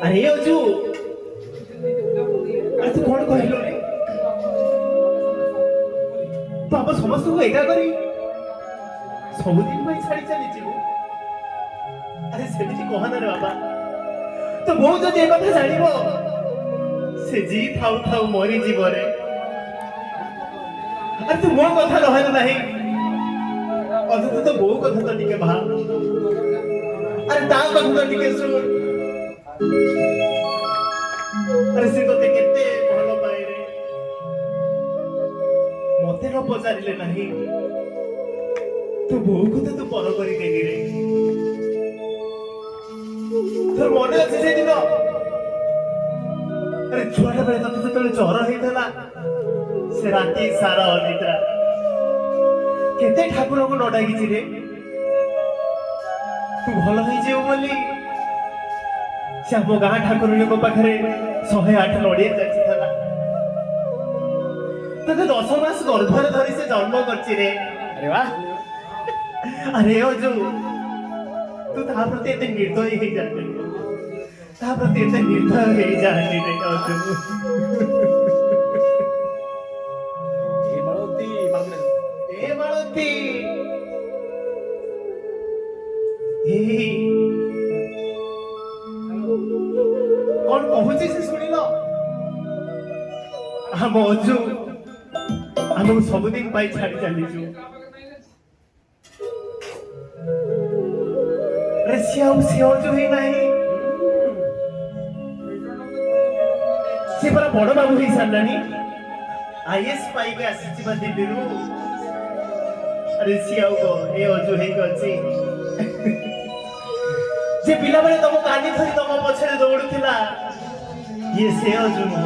अरे अजू अरे तू कौन कहलो रे तू आप समस्त को एका करी सबुदिन भाई छाड़ी चली जीवु अरे सेमिति कहना रे बाबा तो बहुत जदि ए कथा जानिबो से जी थाउ थाउ मरी जीव रे अरे तू मो कथा रहल नाही अजू तो बहु कथा तो टिके भा अरे ता कथा तो टिके सुन अरे से तो केते भलो पाए रे मते न पचारिले नाही तू बहु को तो पर करी देनी रे तोर मने अछि से दिन अरे छुआटा बेले तते तले जहर हेतला से राती सारा अनिद्रा केते ठाकुर को न डाकी रे तू भलो होई जेउ बोली से हम गाँ ठाकुर को पाखरे 108 नड़िया जाचिथला तते 10 मास गर्भरे धरी से जन्म करछि रे अरे वाह अरे ओ जो तू ता प्रति एते निर्दयी हे जाते ता प्रति एते निर्दयी हे जाती रे ओ जो ए मालती ए कौन कहूची से सुनिल हम अजू हम सबुदिन पाई छाड़ी चलीचु अरे से अजू ही नहीं से पर बड़ बाबू ही सारलानी आईएएस पाई के आसी बा दिल्ली रु अरे से ए अजू ही कछि जे पिला बेले तुम कानी धरी तुम पछरे दौड़ुथिला ये से अजू नुह